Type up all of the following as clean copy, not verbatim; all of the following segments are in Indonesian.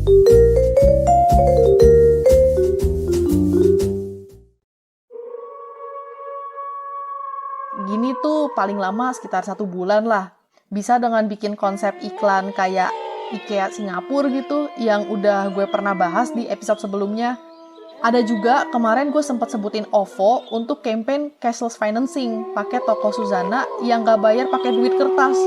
Gini tuh paling lama sekitar 1 bulan lah. Bisa dengan bikin konsep iklan kayak IKEA Singapura gitu yang udah gue pernah bahas di episode sebelumnya. Ada juga kemarin gue sempat sebutin OVO untuk campaign cashless financing pakai toko Suzana yang gak bayar pakai duit kertas.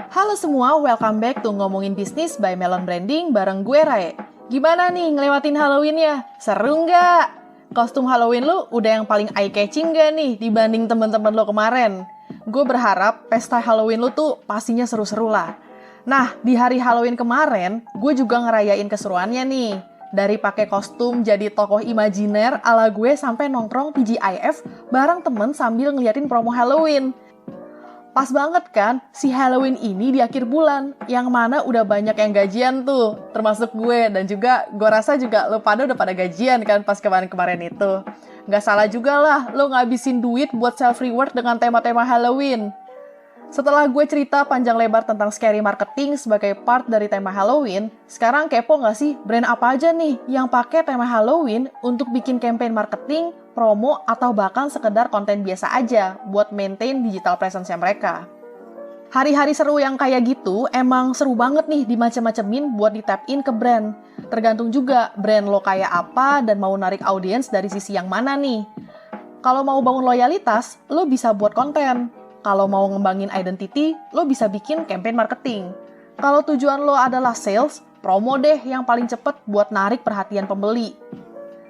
Halo semua, welcome back to Ngomongin Bisnis by Melon Branding bareng gue Rae. Gimana nih ngelewatin Halloween ya? Seru nggak? Kostum Halloween lu udah yang paling eye-catching nggak nih dibanding temen-temen lo kemarin? Gue berharap pesta Halloween lu tuh pastinya seru-seru lah. Nah, di hari Halloween kemarin, gue juga ngerayain keseruannya nih. Dari pakai kostum jadi tokoh imajiner ala gue sampai nongkrong TGIF bareng temen sambil ngeliatin promo Halloween. Pas banget kan, si Halloween ini di akhir bulan, yang mana udah banyak yang gajian tuh, termasuk gue, dan juga gue rasa juga lo pada udah pada gajian kan pas kemarin-kemarin itu. Nggak salah juga lah, lo ngabisin duit buat self-reward dengan tema-tema Halloween. Setelah gue cerita panjang lebar tentang scary marketing sebagai part dari tema Halloween, sekarang kepo nggak sih brand apa aja nih yang pakai tema Halloween untuk bikin campaign marketing, promo, atau bahkan sekedar konten biasa aja buat maintain digital presence-nya mereka. Hari-hari seru yang kayak gitu emang seru banget nih dimacem-macemin buat di-tap in ke brand. Tergantung juga brand lo kayak apa dan mau narik audiens dari sisi yang mana nih. Kalau mau bangun loyalitas, lo bisa buat konten. Kalau mau ngembangin identity, lo bisa bikin campaign marketing. Kalau tujuan lo adalah sales, promo deh yang paling cepet buat narik perhatian pembeli.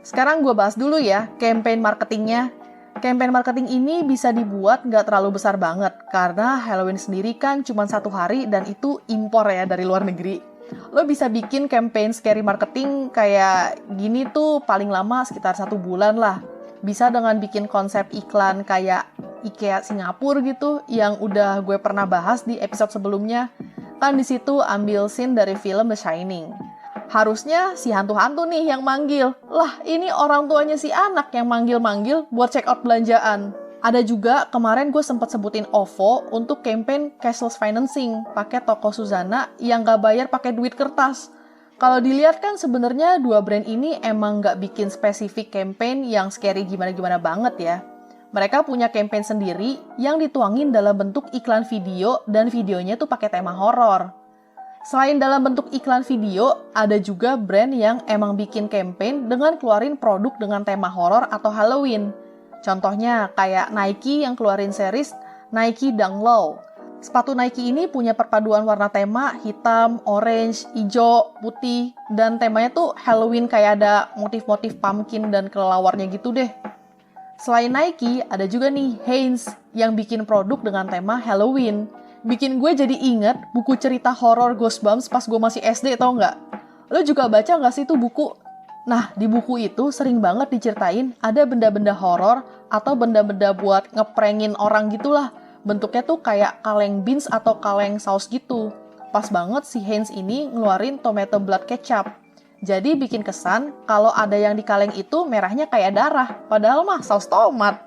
Sekarang gue bahas dulu ya campaign marketingnya. Campaign marketing ini bisa dibuat nggak terlalu besar banget, karena Halloween sendiri kan cuma 1 hari dan itu impor ya dari luar negeri. Lo bisa bikin campaign scary marketing kayak gini tuh paling lama sekitar 1 bulan lah. Bisa dengan bikin konsep iklan kayak IKEA Singapura gitu yang udah gue pernah bahas di episode sebelumnya. Kan di situ ambil scene dari film The Shining. Harusnya si hantu-hantu nih yang manggil. Lah, ini orang tuanya si anak yang manggil-manggil buat check out belanjaan. Ada juga kemarin gue sempat sebutin OVO untuk campaign cashless financing pakai toko Suzana yang gak bayar pakai duit kertas. Kalau dilihat kan sebenarnya dua brand ini emang nggak bikin spesifik campaign yang scary gimana-gimana banget ya. Mereka punya campaign sendiri yang dituangin dalam bentuk iklan video dan videonya tuh pakai tema horor. Selain dalam bentuk iklan video, ada juga brand yang emang bikin campaign dengan keluarin produk dengan tema horor atau Halloween. Contohnya kayak Nike yang keluarin series Nike Dunk Low. Sepatu Nike ini punya perpaduan warna tema hitam, orange, hijau, putih, dan temanya tuh Halloween kayak ada motif-motif pumpkin dan kelelawarnya gitu deh. Selain Nike, ada juga nih Hanes yang bikin produk dengan tema Halloween. Bikin gue jadi inget buku cerita horor Goosebumps pas gue masih SD, tau nggak? Lo juga baca nggak sih tuh buku? Nah, di buku itu sering banget diceritain ada benda-benda horor atau benda-benda buat ngeprengin orang gitulah. Bentuknya tuh kayak kaleng beans atau kaleng saus gitu. Pas banget si Hanes ini ngeluarin tomato blood ketchup. Jadi bikin kesan kalau ada yang di kaleng itu merahnya kayak darah, padahal mah saus tomat.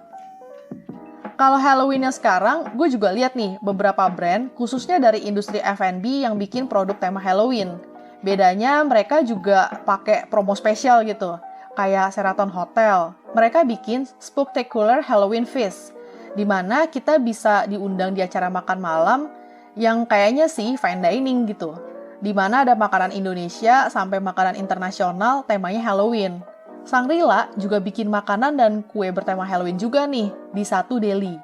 Kalau Halloween-nya sekarang, gue juga lihat nih beberapa brand, khususnya dari industri F&B yang bikin produk tema Halloween. Bedanya mereka juga pakai promo spesial gitu, kayak Sheraton Hotel. Mereka bikin Spooktacular Halloween Feast, di mana kita bisa diundang di acara makan malam yang kayaknya sih fine dining gitu. Di mana ada makanan Indonesia sampai makanan internasional temanya Halloween. Shangri-La juga bikin makanan dan kue bertema Halloween juga nih di satu deli.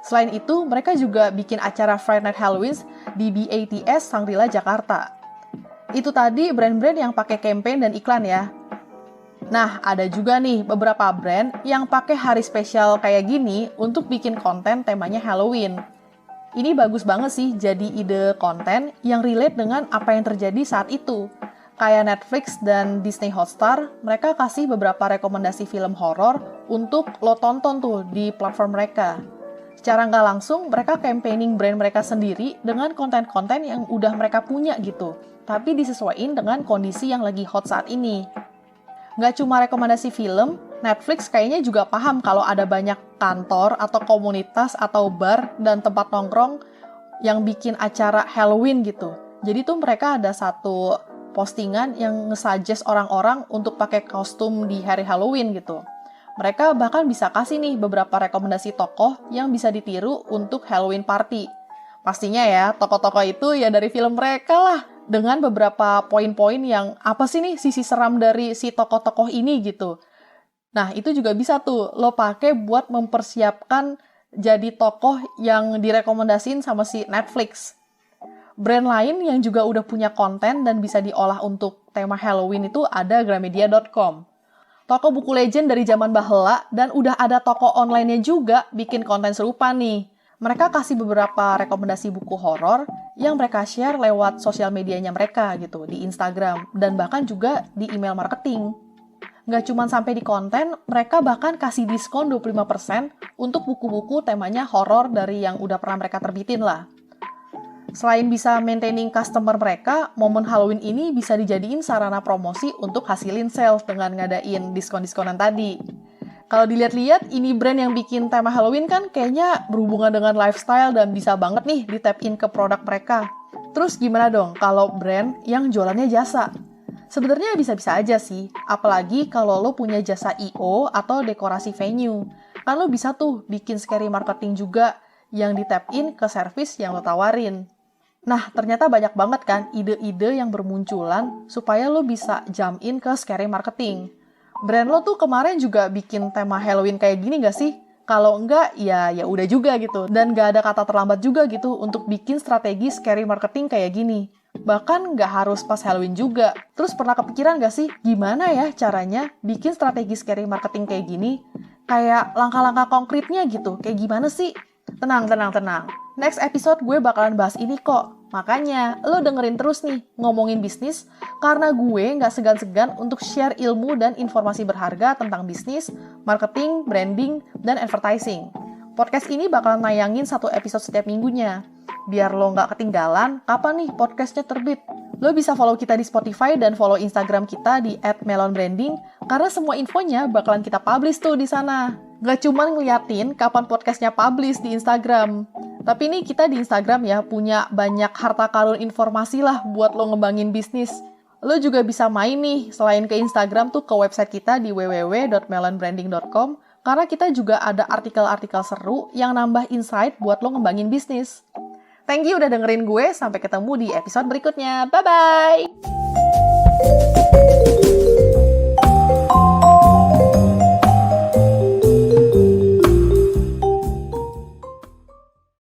Selain itu, mereka juga bikin acara Friday Night Halloween di BATS Shangri-La Jakarta. Itu tadi brand-brand yang pakai campaign dan iklan ya. Nah, ada juga nih beberapa brand yang pakai hari spesial kayak gini untuk bikin konten temanya Halloween. Ini bagus banget sih jadi ide konten yang relate dengan apa yang terjadi saat itu. Kayak Netflix dan Disney Hotstar, mereka kasih beberapa rekomendasi film horor untuk lo tonton tuh di platform mereka. Secara nggak langsung, mereka campaigning brand mereka sendiri dengan konten-konten yang udah mereka punya gitu. Tapi disesuaikan dengan kondisi yang lagi hot saat ini. Nggak cuma rekomendasi film, Netflix kayaknya juga paham kalau ada banyak kantor atau komunitas atau bar dan tempat nongkrong yang bikin acara Halloween gitu. Jadi tuh mereka ada satu postingan yang nge-suggest orang-orang untuk pakai kostum di hari Halloween gitu. Mereka bahkan bisa kasih nih beberapa rekomendasi tokoh yang bisa ditiru untuk Halloween party. Pastinya ya, tokoh-tokoh itu ya dari film mereka lah. Dengan beberapa poin-poin yang apa sih nih sisi seram dari si tokoh-tokoh ini gitu. Nah, itu juga bisa tuh lo pakai buat mempersiapkan jadi tokoh yang direkomendasiin sama si Netflix. Brand lain yang juga udah punya konten dan bisa diolah untuk tema Halloween itu ada Gramedia.com. Toko buku legend dari zaman bahela dan udah ada toko online-nya juga bikin konten serupa nih. Mereka kasih beberapa rekomendasi buku horor yang mereka share lewat sosial medianya mereka gitu, di Instagram dan bahkan juga di email marketing. Nggak cuma sampai di konten, mereka bahkan kasih diskon 25% untuk buku-buku temanya horor dari yang udah pernah mereka terbitin lah. Selain bisa maintaining customer mereka, momen Halloween ini bisa dijadiin sarana promosi untuk hasilin sales dengan ngadain diskon-diskonan tadi. Kalau dilihat-lihat, ini brand yang bikin tema Halloween kan kayaknya berhubungan dengan lifestyle dan bisa banget nih di-tap in ke produk mereka. Terus gimana dong kalau brand yang jualannya jasa? Sebenarnya bisa-bisa aja sih, apalagi kalau lo punya jasa I.O. atau dekorasi venue. Kan lo bisa tuh bikin scary marketing juga yang di-tap in ke service yang lo tawarin. Nah, ternyata banyak banget kan ide-ide yang bermunculan supaya lo bisa jump in ke scary marketing. Brand lo tuh kemarin juga bikin tema Halloween kayak gini gak sih? Kalau enggak, ya udah juga gitu. Dan gak ada kata terlambat juga gitu untuk bikin strategi scary marketing kayak gini. Bahkan nggak harus pas Halloween juga. Terus pernah kepikiran nggak sih gimana ya caranya bikin strategi scary marketing kayak gini? Kayak langkah-langkah konkretnya gitu. Kayak gimana sih? Tenang. Next episode gue bakalan bahas ini kok. Makanya, lo dengerin terus nih ngomongin bisnis karena gue nggak segan-segan untuk share ilmu dan informasi berharga tentang bisnis, marketing, branding, dan advertising. Podcast ini bakalan nayangin satu episode setiap minggunya. Biar lo nggak ketinggalan, kapan nih podcastnya terbit? Lo bisa follow kita di Spotify dan follow Instagram kita di @melonbranding karena semua infonya bakalan kita publish tuh di sana. Nggak cuma ngeliatin kapan podcastnya publish di Instagram. Tapi nih kita di Instagram ya punya banyak harta karun informasi lah buat lo ngembangin bisnis. Lo juga bisa main nih selain ke Instagram tuh ke website kita di www.melonbranding.com karena kita juga ada artikel-artikel seru yang nambah insight buat lo ngembangin bisnis. Thank you udah dengerin gue, sampai ketemu di episode berikutnya. Bye-bye!